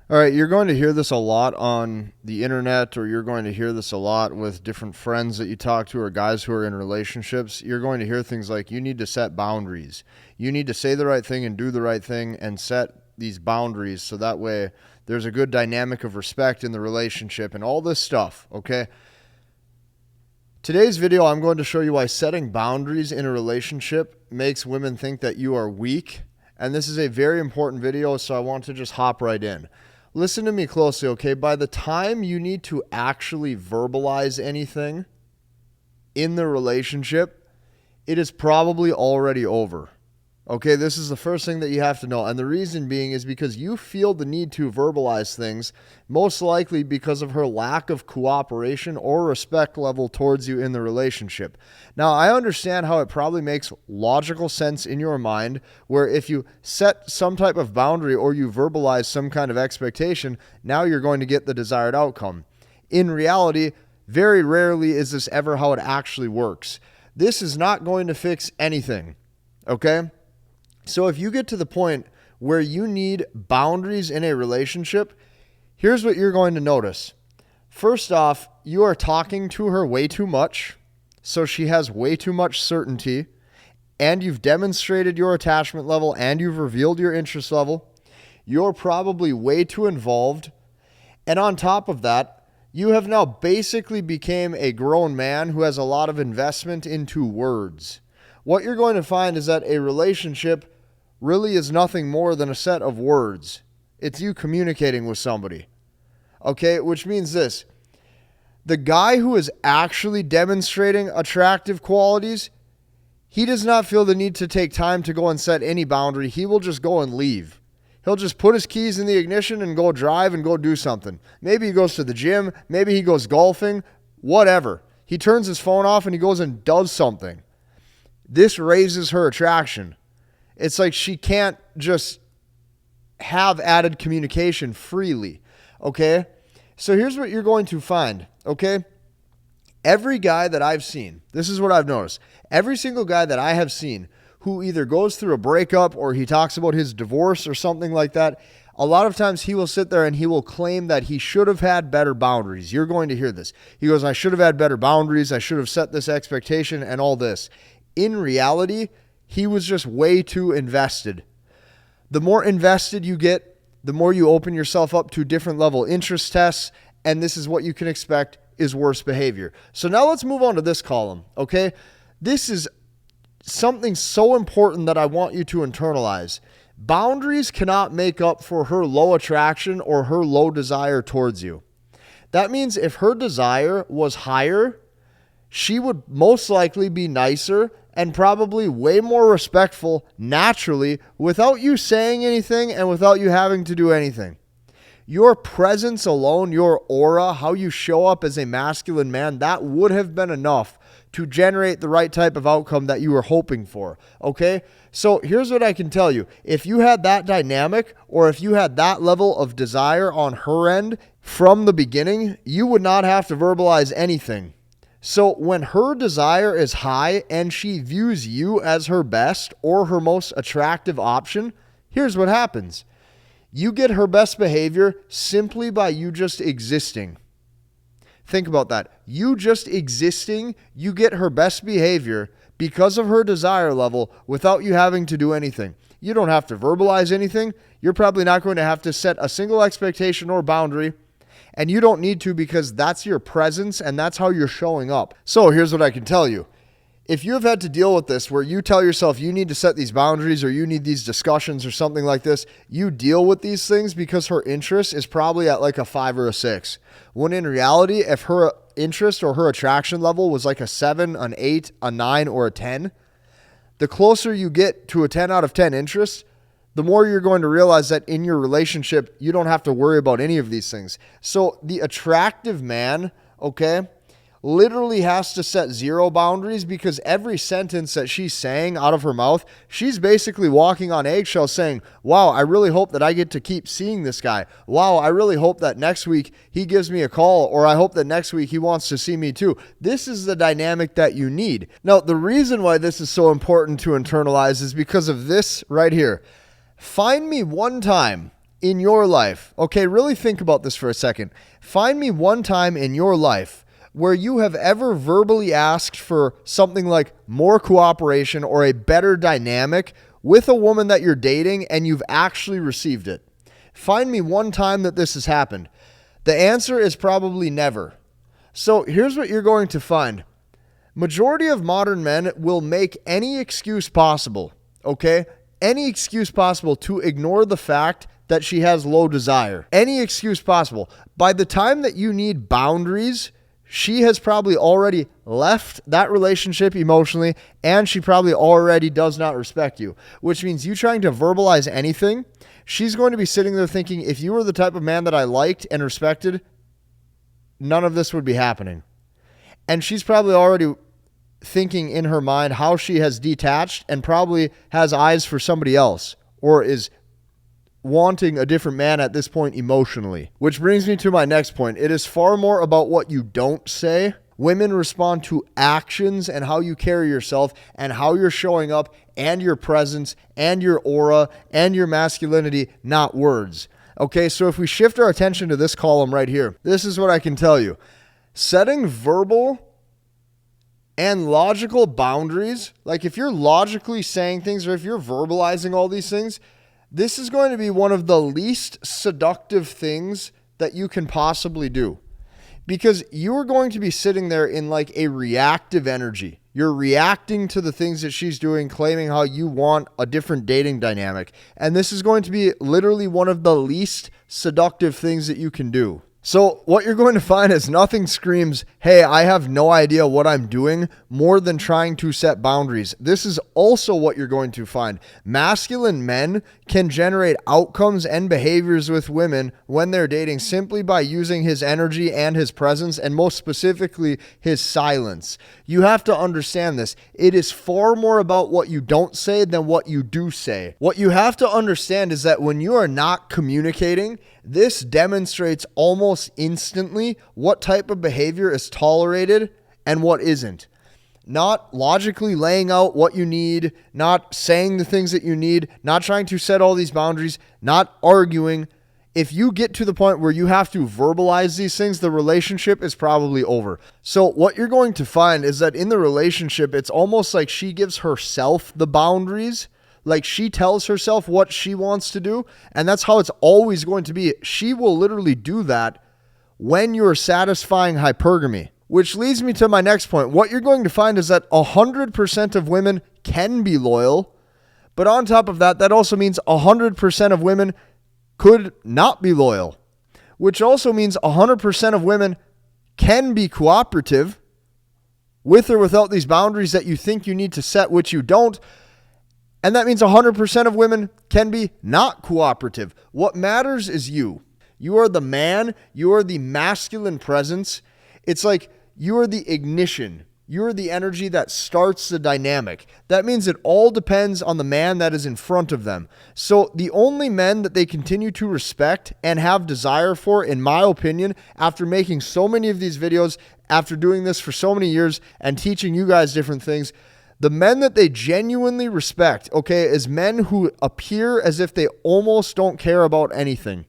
All right, you're going to hear this a lot on the internet, or you're going to hear this a lot with different friends that you talk to, or guys who are in relationships. You're going to hear things like, you need to set boundaries. You need to say the right thing and do the right thing and set these boundaries so that way there's a good dynamic of respect in the relationship and all this stuff, okay? Today's video, I'm going to show you why setting boundaries in a relationship makes women think that you are weak. And this is a very important video, so I want to just hop right in. Listen to me closely, okay? By the time you need to actually verbalize anything in the relationship, it is probably already over. Okay, this is the first thing that you have to know. And the reason being is because you feel the need to verbalize things, most likely because of her lack of cooperation or respect level towards you in the relationship. Now, I understand how it probably makes logical sense in your mind, where if you set some type of boundary or you verbalize some kind of expectation, now you're going to get the desired outcome. In reality, very rarely is this ever how it actually works. This is not going to fix anything, okay? So if you get to the point where you need boundaries in a relationship, here's what you're going to notice. First off, you are talking to her way too much, so she has way too much certainty, and you've demonstrated your attachment level and you've revealed your interest level. You're probably way too involved, and on top of that, you have now basically became a grown man who has a lot of investment into words. What you're going to find is that a relationship really is nothing more than a set of words. It's you communicating with somebody. Okay, which means this. The guy who is actually demonstrating attractive qualities, he does not feel the need to take time to go and set any boundary. He will just go and leave. He'll just put his keys in the ignition and go drive and go do something. Maybe he goes to the gym. Maybe he goes golfing. Whatever. He turns his phone off and he goes and does something. This raises her attraction. It's like she can't just have added communication freely, okay? So here's what you're going to find, okay? Every guy that I've seen, this is what I've noticed. Every single guy that I have seen who either goes through a breakup or he talks about his divorce or something like that, a lot of times he will sit there and he will claim that he should have had better boundaries. You're going to hear this. He goes, I should have had better boundaries. I should have set this expectation and all this. In reality, he was just way too invested. The more invested you get, the more you open yourself up to different level interest tests, and this is what you can expect is worse behavior. So now let's move on to this column, okay? This is something so important that I want you to internalize. Boundaries cannot make up for her low attraction or her low desire towards you. That means if her desire was higher, she would most likely be nicer and probably way more respectful naturally without you saying anything and without you having to do anything. Your presence alone, your aura, how you show up as a masculine man, that would have been enough to generate the right type of outcome that you were hoping for, okay? So here's what I can tell you. If you had that dynamic or if you had that level of desire on her end from the beginning, you would not have to verbalize anything. So when her desire is high and she views you as her best or her most attractive option, here's what happens. You get her best behavior simply by you just existing. Think about that. You just existing, you get her best behavior because of her desire level without you having to do anything. You don't have to verbalize anything. You're probably not going to have to set a single expectation or boundary. And you don't need to because that's your presence and that's how you're showing up. So here's what I can tell you. If you have had to deal with this where you tell yourself you need to set these boundaries or you need these discussions or something like this, you deal with these things because her interest is probably at like a 5 or a 6. When in reality, if her interest or her attraction level was like a 7, an 8, a 9, or a 10, the closer you get to a 10 out of 10 interest, the more you're going to realize that in your relationship, you don't have to worry about any of these things. So the attractive man, okay, literally has to set zero boundaries because every sentence that she's saying out of her mouth, she's basically walking on eggshells saying, wow, I really hope that I get to keep seeing this guy. Wow, I really hope that next week he gives me a call, or I hope that next week he wants to see me too. This is the dynamic that you need. Now, the reason why this is so important to internalize is because of this right here. Find me one time in your life, okay, really think about this for a second. Find me one time in your life where you have ever verbally asked for something like more cooperation or a better dynamic with a woman that you're dating and you've actually received it. Find me one time that this has happened. The answer is probably never. So here's what you're going to find. Majority of modern men will make any excuse possible, okay? Any excuse possible to ignore the fact that she has low desire. Any excuse possible. By the time that you need boundaries, she has probably already left that relationship emotionally, and she probably already does not respect you, which means you trying to verbalize anything, she's going to be sitting there thinking, if you were the type of man that I liked and respected, none of this would be happening. And she's probably already thinking in her mind how she has detached and probably has eyes for somebody else or is wanting a different man at this point emotionally. Which brings me to my next point. It is far more about what you don't say. Women respond to actions and how you carry yourself and how you're showing up and your presence and your aura and your masculinity, not words. Okay, so if we shift our attention to this column right here, this is what I can tell you. Setting verbal and logical boundaries, like if you're logically saying things or if you're verbalizing all these things, this is going to be one of the least seductive things that you can possibly do, because you're going to be sitting there in like a reactive energy. You're reacting to the things that she's doing, claiming how you want a different dating dynamic. And this is going to be literally one of the least seductive things that you can do. So what you're going to find is nothing screams, hey, I have no idea what I'm doing, more than trying to set boundaries. This is also what you're going to find. Masculine men can generate outcomes and behaviors with women when they're dating simply by using his energy and his presence, and most specifically, his silence. You have to understand this. It is far more about what you don't say than what you do say. What you have to understand is that when you are not communicating, this demonstrates almost instantly what type of behavior is tolerated and what isn't. Not logically laying out what you need, not saying the things that you need, not trying to set all these boundaries, not arguing. If you get to the point where you have to verbalize these things, the relationship is probably over. So what you're going to find is that in the relationship, it's almost like she gives herself the boundaries. Like she tells herself what she wants to do, and that's how it's always going to be. She will literally do that when you're satisfying hypergamy, which leads me to my next point. What you're going to find is that 100% of women can be loyal, but on top of that, that also means 100% of women could not be loyal, which also means 100% of women can be cooperative with or without these boundaries that you think you need to set, which you don't. And that means 100% of women can be not cooperative. What matters is you. You are the man. You are the masculine presence. It's like you are the ignition. You are the energy that starts the dynamic. That means it all depends on the man that is in front of them. So the only men that they continue to respect and have desire for, in my opinion, after making so many of these videos, after doing this for so many years and teaching you guys different things, the men that they genuinely respect, okay, is men who appear as if they almost don't care about anything.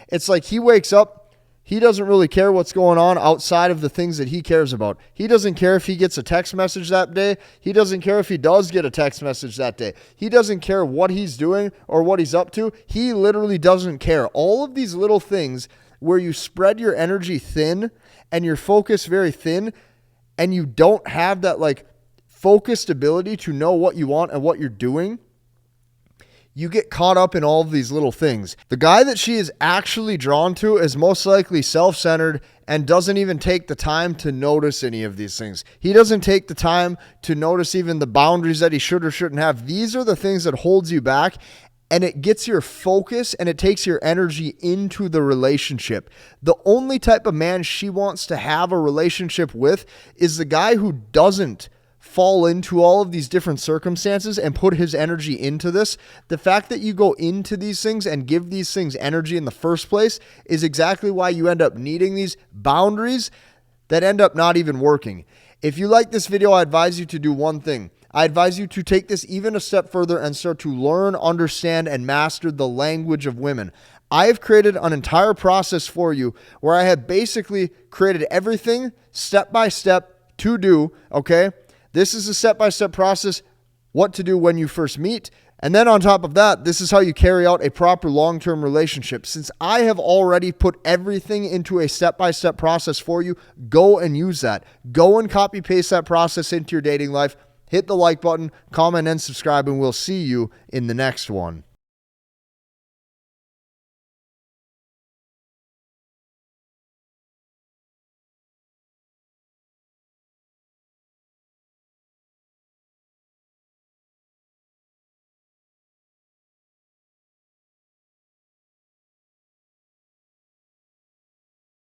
It's like he wakes up, he doesn't really care what's going on outside of the things that he cares about. He doesn't care if he gets a text message that day. He doesn't care if he does get a text message that day. He doesn't care what he's doing or what he's up to. He literally doesn't care. All of these little things where you spread your energy thin and your focus very thin, and you don't have that like focused ability to know what you want and what you're doing, you get caught up in all of these little things. The guy that she is actually drawn to is most likely self-centered and doesn't even take the time to notice any of these things. He doesn't take the time to notice even the boundaries that he should or shouldn't have. These are the things that holds you back, and it gets your focus and it takes your energy into the relationship. The only type of man she wants to have a relationship with is the guy who doesn't fall into all of these different circumstances and put his energy into this. The fact that you go into these things and give these things energy in the first place is exactly why you end up needing these boundaries that end up not even working. If you like this video, I advise you to do one thing. I advise you to take this even a step further and start to learn, understand, and master the language of women. I have created an entire process for you where I have basically created everything step by step to do, okay? This is a step-by-step process, what to do when you first meet. And then on top of that, this is how you carry out a proper long-term relationship. Since I have already put everything into a step-by-step process for you, go and use that. Go and copy-paste that process into your dating life. Hit the like button, comment, and subscribe, and we'll see you in the next one.